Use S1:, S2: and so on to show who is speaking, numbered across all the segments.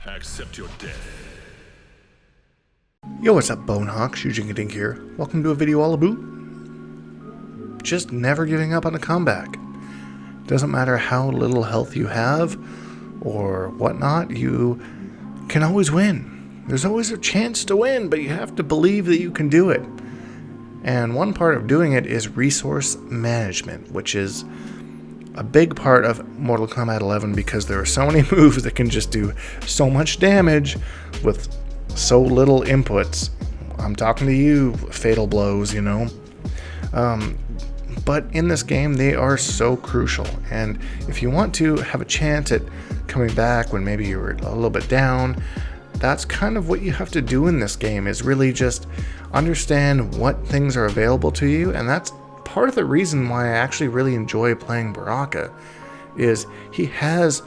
S1: Accept your death.
S2: Yo, what's up, Bonehawk? Shujinkydink here. Welcome to a video all about just never giving up on a comeback. Doesn't matter how little health you have or whatnot, you can always win. There's always a chance to win, but you have to believe that you can do it. And one part of doing it is resource management, which is a big part of Mortal Kombat 11 because there are so many moves that can just do so much damage with so little inputs. I'm talking to you, fatal blows, you know. But in this game, they are so crucial. And if you want to have a chance at coming back when maybe you were a little bit down, that's kind of what you have to do in this game, is really just understand what things are available to you. And that's part of the reason why I actually really enjoy playing Baraka, is he has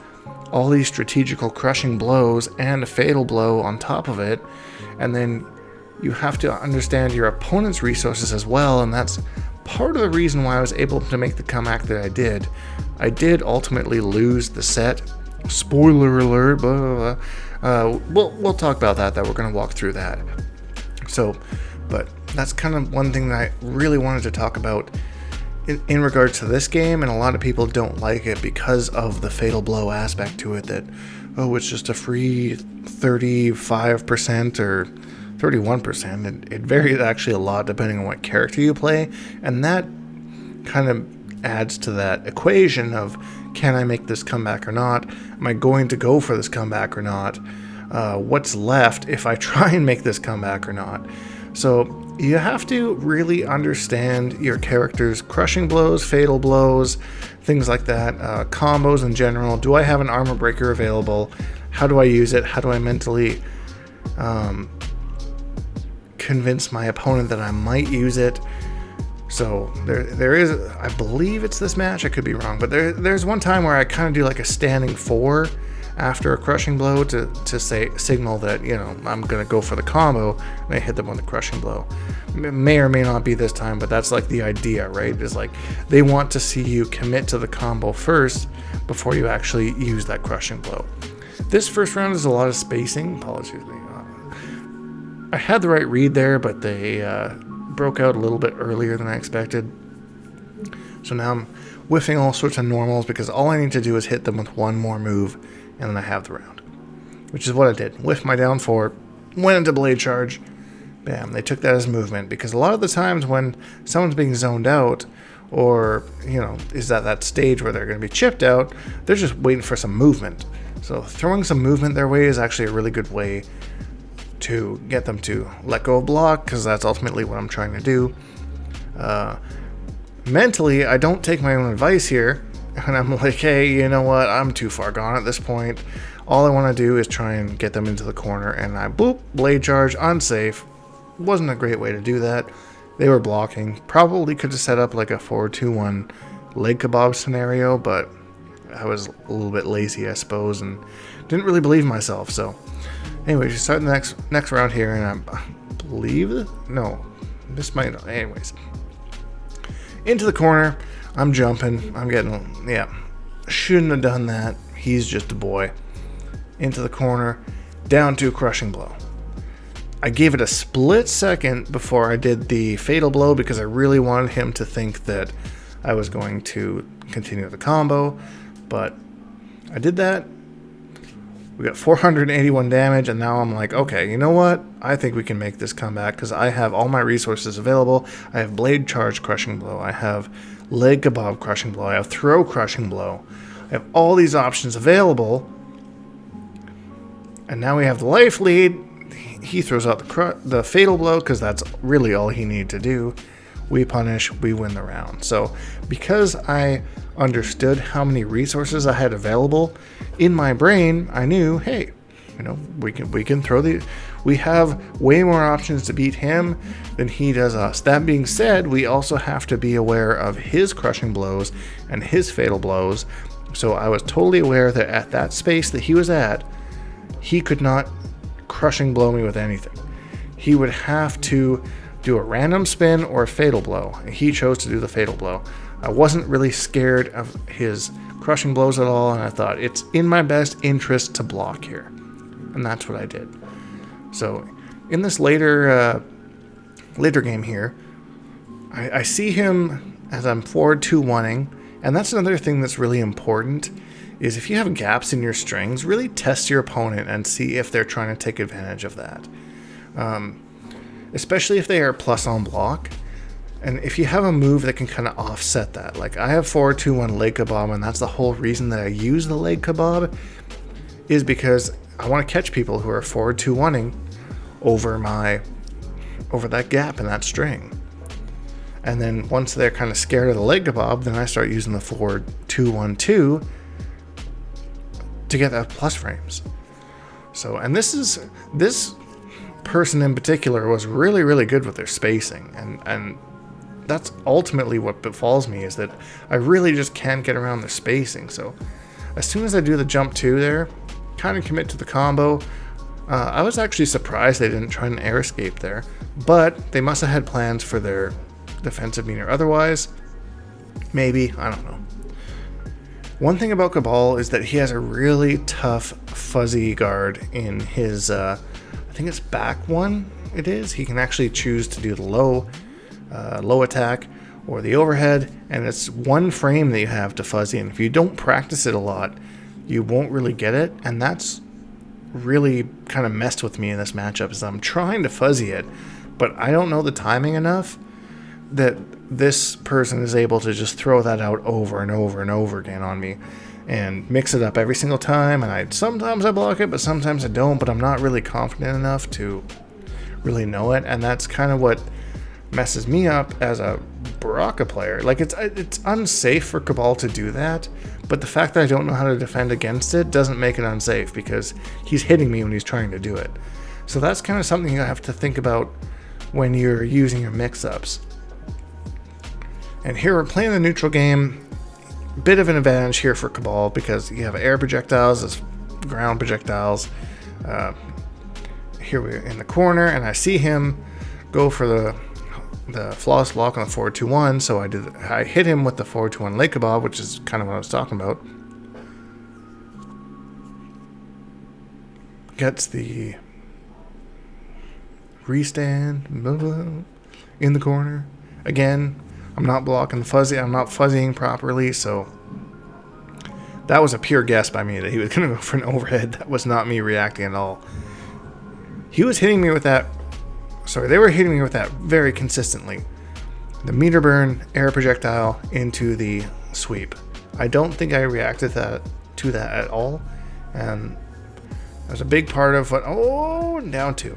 S2: all these strategical crushing blows and a fatal blow on top of it, and then you have to understand your opponent's resources as well, and that's part of the reason why I was able to make the comeback that I did. I did ultimately lose the set. Spoiler alert, blah, blah, blah. We'll talk about that we're going to walk through that. So, but that's kind of one thing that I really wanted to talk about in regards to this game, and a lot of people don't like it because of the fatal blow aspect to it, that, oh, it's just a free 35% or 31%. It varies actually a lot depending on what character you play, and that kind of adds to that equation of, can I make this comeback or not? Am I going to go for this comeback or not? What's left if I try and make this comeback or not? So you have to really understand your character's crushing blows, fatal blows, things like that, combos in general. Do I have an armor breaker available? How do I use it? How do I mentally convince my opponent that I might use it? So there is, I believe it's this match, I could be wrong, but there's one time where I kind of do like a standing 4 after a crushing blow to say, signal that, you know, I'm gonna go for the combo, and I hit them with the crushing blow. It may or may not be this time, but that's like the idea, right? Is like they want to see you commit to the combo first before you actually use that crushing blow. This first round is a lot of spacing. Apologies me. I had the right read there, but they broke out a little bit earlier than I expected. So now I'm whiffing all sorts of normals because all I need to do is hit them with one more move, and then I have the round, which is what I did. Whiffed my down 4, went into blade charge, bam, they took that as movement, because a lot of the times when someone's being zoned out, or, you know, is at that stage where they're going to be chipped out, they're just waiting for some movement. So throwing some movement their way is actually a really good way to get them to let go of block, because that's ultimately what I'm trying to do. Mentally, I don't take my own advice here, and I'm like, hey, you know what, I'm too far gone at this point. All I want to do is try and get them into the corner, and I boop, blade charge, unsafe. Wasn't a great way to do that. They were blocking. Probably could have set up like a 4-2-1 leg kebab scenario, but I was a little bit lazy, I suppose, and didn't really believe in myself. So anyways, you start the next round here, and I believe, no, this might not, anyways. Into the corner, I'm jumping, I'm getting, yeah, shouldn't have done that. He's just a boy. Into the corner, down to crushing blow. I gave it a split second before I did the fatal blow because I really wanted him to think that I was going to continue the combo, but I did that. We got 481 damage, and now I'm like, okay, you know what? I think we can make this comeback because I have all my resources available. I have blade charge crushing blow. I have leg kebab crushing blow. I have throw crushing blow. I have all these options available. And now we have the life lead. He throws out the fatal blow because that's really all he needed to do. We punish, we win the round. So because I understood how many resources I had available in my brain, I knew, hey, you know, we can throw we have way more options to beat him than he does us. That being said, we also have to be aware of his crushing blows and his fatal blows. So I was totally aware that at that space that he was at, he could not crushing blow me with anything. He would have to do a random spin or a fatal blow. He chose to do the fatal blow. I wasn't really scared of his crushing blows at all, and I thought it's in my best interest to block here. and that's what I did. So in this later game here, I see him as I'm forward 2-1-ing, and that's another thing that's really important, is if you have gaps in your strings, really test your opponent and see if they're trying to take advantage of that. Especially if they are plus on block, and if you have a move that can kind of offset that. Like I have forward 2-1 leg kebab, and that's the whole reason that I use the leg kebab, is because I want to catch people who are forward 2-1-ing over that gap in that string. And then once they're kind of scared of the leg kebab, then I start using the forward 2-1-2 to get that plus frames. So, and this person in particular was really, really good with their spacing, and that's ultimately what befalls me, is that I really just can't get around the spacing. So as soon as I do the jump 2 there, kind of commit to the combo, I was actually surprised they didn't try an air escape there, but they must have had plans for their defensive mean or otherwise. Maybe, I don't know. One thing about Cabal is that he has a really tough fuzzy guard in his, I think it's back one it is. He can actually choose to do the low attack or the overhead, and it's one frame that you have to fuzzy, and if you don't practice it a lot, you won't really get it, and that's really kind of messed with me in this matchup, is I'm trying to fuzzy it, but I don't know the timing enough that this person is able to just throw that out over and over and over again on me and mix it up every single time, and sometimes I block it, but sometimes I don't, but I'm not really confident enough to really know it, and that's kind of what messes me up as a Baraka player. Like, it's unsafe for Cabal to do that, but the fact that I don't know how to defend against it doesn't make it unsafe, because he's hitting me when he's trying to do it. So that's kind of something you have to think about when you're using your mix-ups. And here we're playing the neutral game. Bit of an advantage here for Cabal, because you have air projectiles as ground projectiles. Here we're in the corner, and I see him go for the flawless block on the forward 2-1, so I hit him with the forward 2-1 leg kebab, which is kind of what I was talking about. Gets the restand in the corner. Again, I'm not blocking fuzzy, I'm not fuzzying properly, so that was a pure guess by me that he was going to go for an overhead. That was not me reacting at all. He was hitting me with that. Sorry, they were hitting me with that very consistently. The meter burn air projectile into the sweep. I don't think I reacted to that at all, and that was a big part of what. Oh, down 2.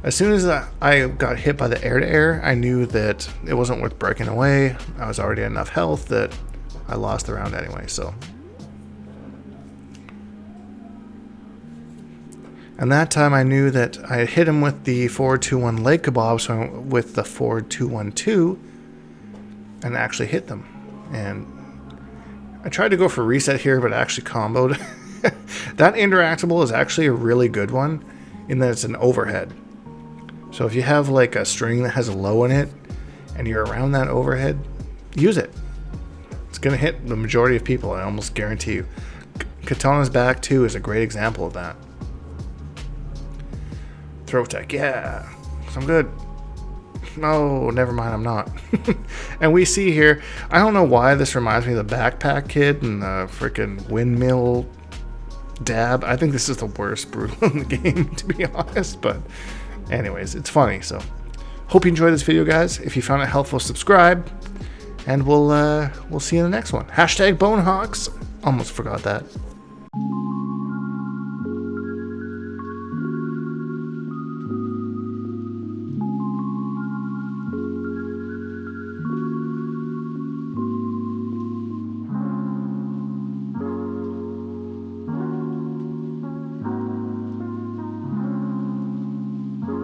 S2: As soon as I got hit by the air-to-air, I knew that it wasn't worth breaking away. I was already at enough health that I lost the round anyway. So, and that time I knew that I had hit him with the forward 2-1 leg kebab, so I went with the forward 2-1-2 and actually hit them. And I tried to go for reset here, but I actually comboed. That interactable is actually a really good one in that it's an overhead. So if you have like a string that has a low in it and you're around that overhead, use it. It's going to hit the majority of people, I almost guarantee you. Katana's back too is a great example of that. Throw tech, yeah, I'm good. No, never mind, I'm not. And we see here, I don't know why this reminds me of the backpack kid and the freaking windmill dab. I think this is the worst brutal in the game, to be honest, but anyways, it's funny. So hope you enjoyed this video, guys. If you found it helpful, subscribe, and we'll see you in the next one. #BoneHawks. Almost forgot that.